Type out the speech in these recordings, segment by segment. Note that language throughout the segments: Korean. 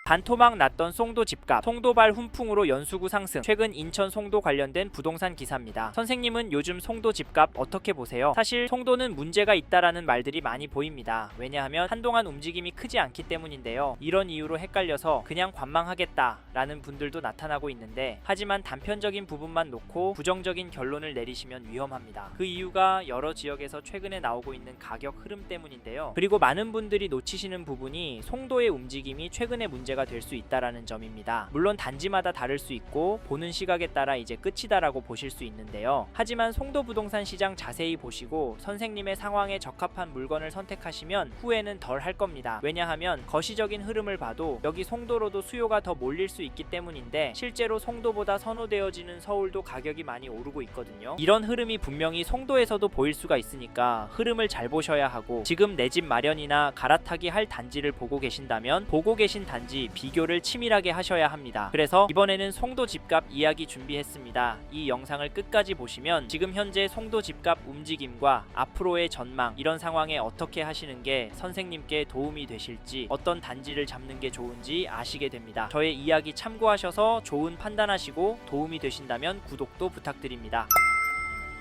반토막 났던 송도 집값, 송도발 훈풍으로 연수구 상승. 최근 인천 송도 관련된 부동산 기사입니다. 선생님은 요즘 송도 집값 어떻게 보세요? 사실 송도는 문제가 있다라는 말들이 많이 보입니다. 왜냐하면 한동안 움직임이 크지 않기 때문인데요. 이런 이유로 헷갈려서 그냥 관망하겠다라는 분들도 나타나고 있는데, 하지만 단편적인 부분만 놓고 부정적인 결론을 내리시면 위험합니다. 그 이유가 여러 지역에서 최근에 나오고 있는 가격 흐름 때문인데요. 그리고 많은 분들이 놓치시는 부분이 송도의 움직임이 최근에 문제가 될 수 있다라는 점입니다. 물론 단지마다 다를 수 있고 보는 시각에 따라 이제 끝이다라고 보실 수 있는데요. 하지만 송도 부동산 시장 자세히 보시고 선생님의 상황에 적합한 물건을 선택하시면 후회는 덜 할 겁니다. 왜냐하면 거시적인 흐름을 봐도 여기 송도로도 수요가 더 몰릴 수 있기 때문인데, 실제로 송도보다 선호되어지는 서울도 가격이 많이 오르고 있거든요. 이런 흐름이 분명히 송도에서도 보일 수가 있으니까 흐름을 잘 보셔야 하고, 지금 내 집 마련이나 갈아타기 할 단지를 보고 계신다면 보고 계신 단지 비교를 치밀하게 하셔야 합니다. 그래서 이번에는 송도 집값 이야기 준비했습니다. 이 영상을 끝까지 보시면 지금 현재 송도 집값 움직임과 앞으로의 전망, 이런 상황에 어떻게 하시는 게 선생님께 도움이 되실지, 어떤 단지를 잡는 게 좋은지 아시게 됩니다. 저의 이야기 참고하셔서 좋은 판단하시고 도움이 되신다면 구독도 부탁드립니다.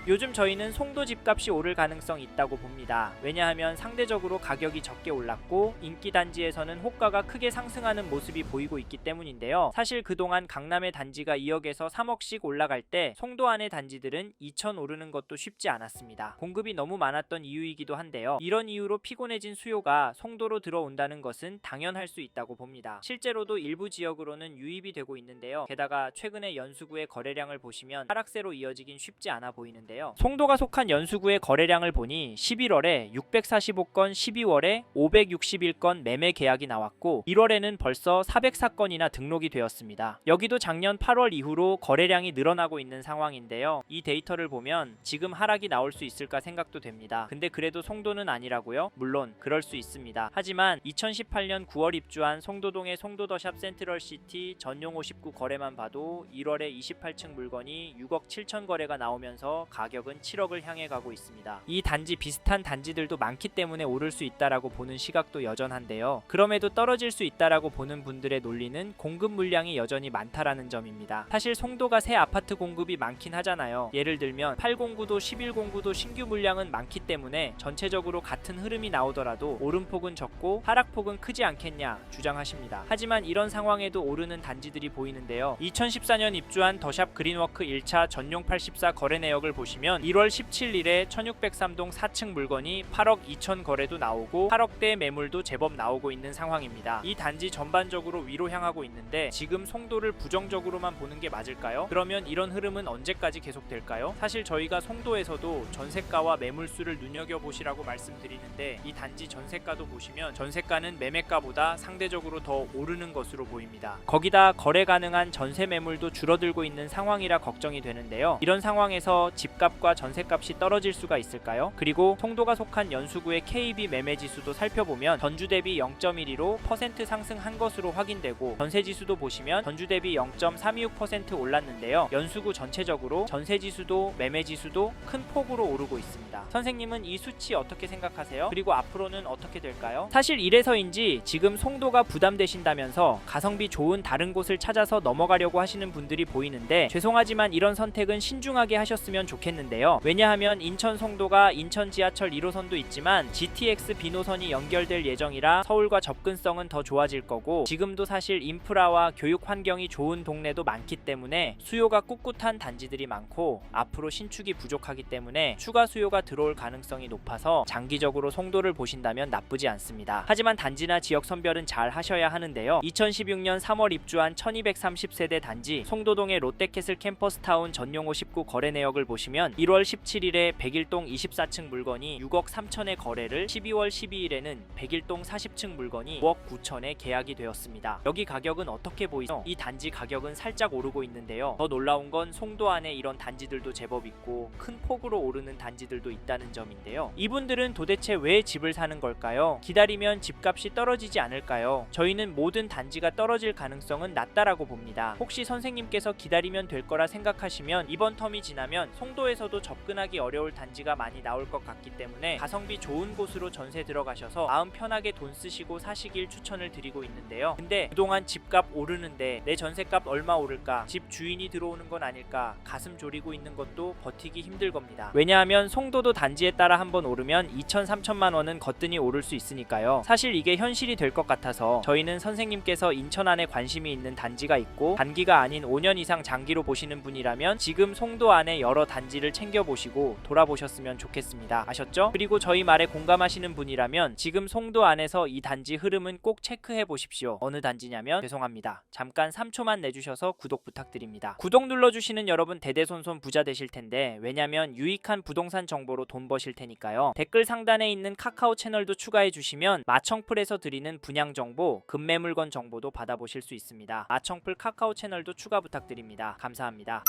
요즘 저희는 송도 집값이 오를 가능성이 있다고 봅니다. 왜냐하면 상대적으로 가격이 적게 올랐고 인기 단지에서는 호가가 크게 상승하는 모습이 보이고 있기 때문인데요. 사실 그동안 강남의 단지가 2억에서 3억씩 올라갈 때 송도 안의 단지들은 2천 오르는 것도 쉽지 않았습니다. 공급이 너무 많았던 이유이기도 한데요. 이런 이유로 피곤해진 수요가 송도로 들어온다는 것은 당연할 수 있다고 봅니다. 실제로도 일부 지역으로는 유입이 되고 있는데요. 게다가 최근에 연수구의 거래량을 보시면 하락세로 이어지긴 쉽지 않아 보이는데요. 송도가 속한 연수구의 거래량을 보니 11월에 645건, 12월에 561건 매매 계약이 나왔고 1월에는 벌써 404건이나 등록이 되었습니다. 여기도 작년 8월 이후로 거래량이 늘어나고 있는 상황인데요. 이 데이터를 보면 지금 하락이 나올 수 있을까 생각도 됩니다. 근데 그래도 송도는 아니라고요? 물론 그럴 수 있습니다. 하지만 2018년 9월 입주한 송도동의 송도더샵 센트럴시티 전용 59 거래만 봐도 1월에 28층 물건이 6억 7천 거래가 나오면서 가격은 7억을 향해 가고 있습니다. 이 단지 비슷한 단지들도 많기 때문에 오를 수 있다라고 보는 시각도 여전한데요. 그럼에도 떨어질 수 있다라고 보는 분들의 논리는 공급 물량이 여전히 많다라는 점입니다. 사실 송도가 새 아파트 공급이 많긴 하잖아요. 예를 들면 809도 1109도 신규 물량은 많기 때문에 전체적으로 같은 흐름이 나오더라도 오름폭은 적고 하락폭은 크지 않겠냐 주장하십니다. 하지만 이런 상황에도 오르는 단지들이 보이는데요. 2014년 입주한 더샵 그린워크 1차 전용 84 거래 내역을 보시면 1월 17일에 1603동 4층 물건이 8억 2천 거래도 나오고 8억대 매물도 제법 나오고 있는 상황입니다. 이 단지 전반적으로 위로 향하고 있는데 지금 송도를 부정적으로만 보는 게 맞을까요? 그러면 이런 흐름은 언제까지 계속될까요? 사실 저희가 송도에서도 전세가와 매물수를 눈여겨보시라고 말씀드리는데, 이 단지 전세가도 보시면 전세가는 매매가보다 상대적으로 더 오르는 것으로 보입니다. 거기다 거래 가능한 전세 매물도 줄어들고 있는 상황이라 걱정이 되는데요. 이런 상황에서 집값과 전세값이 떨어질 수가 있을까요? 그리고 송도가 속한 연수구의 KB 매매지수도 살펴보면 전주 대비 0.12로 % 상승한 것으로 확인되고, 전세지수도 보시면 전주 대비 0.326% 올랐는데요. 연수구 전체적으로 전세지수도 매매지수도 큰 폭으로 오르고 있습니다. 선생님은 이 수치 어떻게 생각하세요? 그리고 앞으로는 어떻게 될까요? 사실 이래서인지 지금 송도가 부담되신다면서 가성비 좋은 다른 곳을 찾아서 넘어가려고 하시는 분들이 보이는데, 죄송하지만 이런 선택은 신중하게 하셨으면 좋겠는데요. 왜냐하면 인천 송도가 인천 지하철 1호선도 있지만 GTX 비노선이 연결될 예정이라 서울과 접근성은 더 좋아질 거고, 지금도 사실 인프라와 교육 환경이 좋은 동네도 많기 때문에 수요가 꿋꿋한 단지들이 많고 앞으로 신축이 부족하기 때문에 추가 수요가 들어올 가능성이 높아서 장기적으로 송도를 보신다면 나쁘지 않습니다. 하지만 단지나 지역 선별은 잘 하셔야 하는데요. 2016년 3월 입주한 1230세대 단지 송도동의 롯데캐슬 캠퍼스타운 전용 59 거래 내역을 보시면 1월 17일에 101동 24층 물건이 6억 3천에 거래를, 12월 12일에는 101동 40층 물건이 5억 9천에 계약이 되었습니다. 여기 가격은 어떻게 보이죠? 이 단지 가격은 살짝 오르고 있는데요. 더 놀라운 건 송도 안에 이런 단지들도 제법 있고 큰 폭으로 오르는 단지들도 있다는 점인데요. 이분들은 도대체 왜 집을 사는 걸까요? 기다리면 집값이 떨어지지 않을까요? 저희는 모든 단지가 떨어질 가능성은 낮다라고 봅니다. 혹시 선생님께서 기다리면 될 거라 생각하시면 이번 텀이 지나면 송도 송도에서도 접근하기 어려울 단지가 많이 나올 것 같기 때문에 가성비 좋은 곳으로 전세 들어가셔서 마음 편하게 돈 쓰시고 사시길 추천을 드리고 있는데요. 근데 그동안 집값 오르는데 내 전세값 얼마 오를까, 집 주인이 들어오는 건 아닐까 가슴 졸이고 있는 것도 버티기 힘들 겁니다. 왜냐하면 송도도 단지에 따라 한번 오르면 2천 3천만 원은 거뜬히 오를 수 있으니까요. 사실 이게 현실이 될 것 같아서 저희는 선생님께서 인천 안에 관심이 있는 단지가 있고 단기가 아닌 5년 이상 장기로 보시는 분이라면 지금 송도 안에 여러 단지를 챙겨보시고 돌아보셨으면 좋겠습니다. 아셨죠? 그리고 저희 말에 공감하시는 분이라면 지금 송도 안에서 이 단지 흐름은 꼭 체크해 보십시오. 어느 단지냐면 죄송합니다. 잠깐 3초만 내주셔서 구독 부탁드립니다. 구독 눌러주시는 여러분 대대손손 부자 되실 텐데, 왜냐면 유익한 부동산 정보로 돈 버실 테니까요. 댓글 상단에 있는 카카오 채널도 추가해 주시면 마청풀에서 드리는 분양 정보, 급매물건 정보도 받아보실 수 있습니다. 마청풀 카카오 채널도 추가 부탁드립니다. 감사합니다.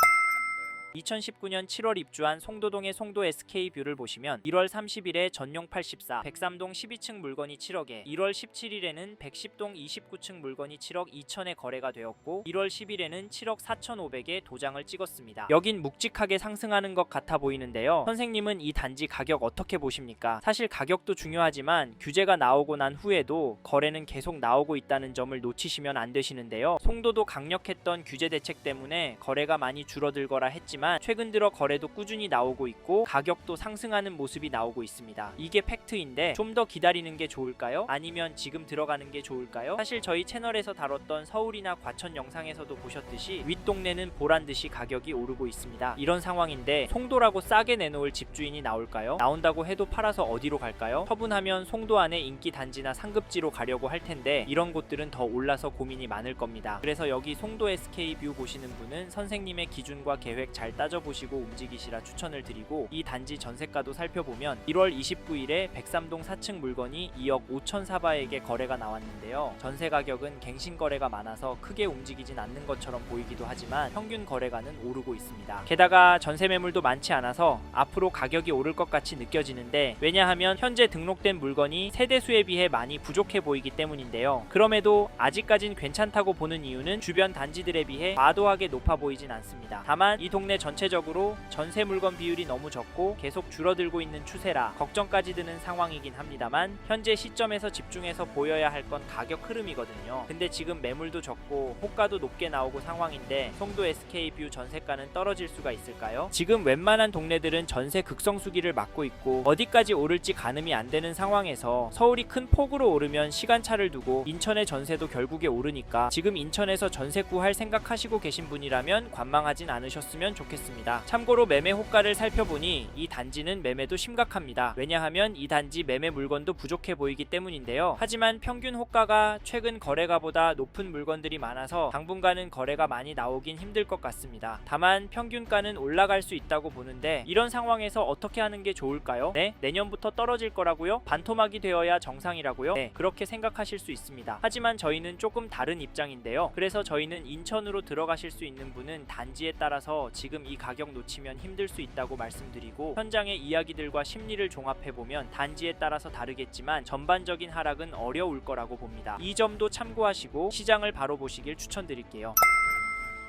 2019년 7월 입주한 송도동의 송도 SK뷰를 보시면 1월 30일에 전용 84, 103동 12층 물건이 7억에, 1월 17일에는 110동 29층 물건이 7억 2천에 거래가 되었고 1월 10일에는 7억 4,500에 도장을 찍었습니다. 여긴 묵직하게 상승하는 것 같아 보이는데요. 선생님은 이 단지 가격 어떻게 보십니까? 사실 가격도 중요하지만 규제가 나오고 난 후에도 거래는 계속 나오고 있다는 점을 놓치시면 안 되시는데요. 송도도 강력했던 규제 대책 때문에 거래가 많이 줄어들거라 했지만 최근 들어 거래도 꾸준히 나오고 있고 가격도 상승하는 모습이 나오고 있습니다. 이게 팩트인데 좀 더 기다리는 게 좋을까요? 아니면 지금 들어가는 게 좋을까요? 사실 저희 채널에서 다뤘던 서울이나 과천 영상에서도 보셨듯이 윗동네는 보란듯이 가격이 오르고 있습니다. 이런 상황인데 송도라고 싸게 내놓을 집주인이 나올까요? 나온다고 해도 팔아서 어디로 갈까요? 처분하면 송도 안에 인기 단지나 상급지로 가려고 할 텐데 이런 곳들은 더 올라서 고민이 많을 겁니다. 그래서 여기 송도 SK뷰 보시는 분은 선생님의 기준과 계획 잘 따져보시고 움직이시라 추천을 드리고, 이 단지 전세가도 살펴보면 1월 29일에 103동 4층 물건이 2억 5천 사바에게 거래가 나왔는데요. 전세 가격은 갱신 거래가 많아서 크게 움직이진 않는 것처럼 보이기도 하지만 평균 거래가는 오르고 있습니다. 게다가 전세 매물도 많지 않아서 앞으로 가격이 오를 것 같이 느껴지는데, 왜냐하면 현재 등록된 물건이 세대수에 비해 많이 부족해 보이기 때문인데요. 그럼에도 아직까진 괜찮다고 보는 이유는 주변 단지들에 비해 과도하게 높아 보이진 않습니다. 다만 이 동네 전체적으로 전세 물건 비율이 너무 적고 계속 줄어들고 있는 추세라 걱정까지 드는 상황이긴 합니다만, 현재 시점에서 집중해서 보여야 할 건 가격 흐름이거든요. 근데 지금 매물도 적고 호가도 높게 나오고 상황인데 송도 SK뷰 전세가는 떨어질 수가 있을까요? 지금 웬만한 동네들은 전세 극성수기를 맞고 있고 어디까지 오를지 가늠이 안 되는 상황에서 서울이 큰 폭으로 오르면 시간차를 두고 인천의 전세도 결국에 오르니까 지금 인천에서 전세 구할 생각하시고 계신 분이라면 관망하진 않으셨으면 좋겠습니다. 참고로 매매 호가를 살펴보니 이 단지는 매매도 심각합니다. 왜냐하면 이 단지 매매 물건도 부족해 보이기 때문인데요. 하지만 평균 호가가 최근 거래가보다 높은 물건들이 많아서 당분간은 거래가 많이 나오긴 힘들 것 같습니다. 다만 평균가는 올라갈 수 있다고 보는데 이런 상황에서 어떻게 하는 게 좋을까요? 네? 내년부터 떨어질 거라고요? 반토막이 되어야 정상이라고요? 네, 그렇게 생각하실 수 있습니다. 하지만 저희는 조금 다른 입장인데요. 그래서 저희는 인천으로 들어가실 수 있는 분은 단지에 따라서 지금 이 가격 놓치면 힘들 수 있다고 말씀드리고, 현장의 이야기들과 심리를 종합해보면 단지에 따라서 다르겠지만 전반적인 하락은 어려울 거라고 봅니다. 이 점도 참고하시고 시장을 바로 보시길 추천드릴게요.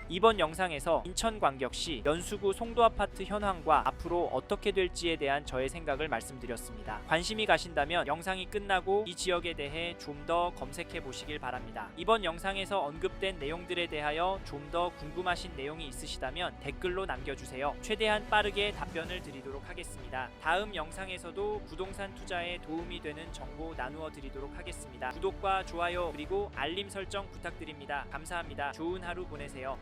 이번 영상에서 인천광역시 연수구 송도아파트 현황과 앞으로 어떻게 될지에 대한 저의 생각을 말씀드렸습니다. 관심이 가신다면 영상이 끝나고 이 지역에 대해 좀 더 검색해 보시길 바랍니다. 이번 영상에서 언급된 내용들에 대하여 좀 더 궁금하신 내용이 있으시다면 댓글로 남겨주세요. 최대한 빠르게 답변을 드리도록 하겠습니다. 다음 영상에서도 부동산 투자에 도움이 되는 정보 나누어 드리도록 하겠습니다. 구독과 좋아요 그리고 알림 설정 부탁드립니다. 감사합니다. 좋은 하루 보내세요.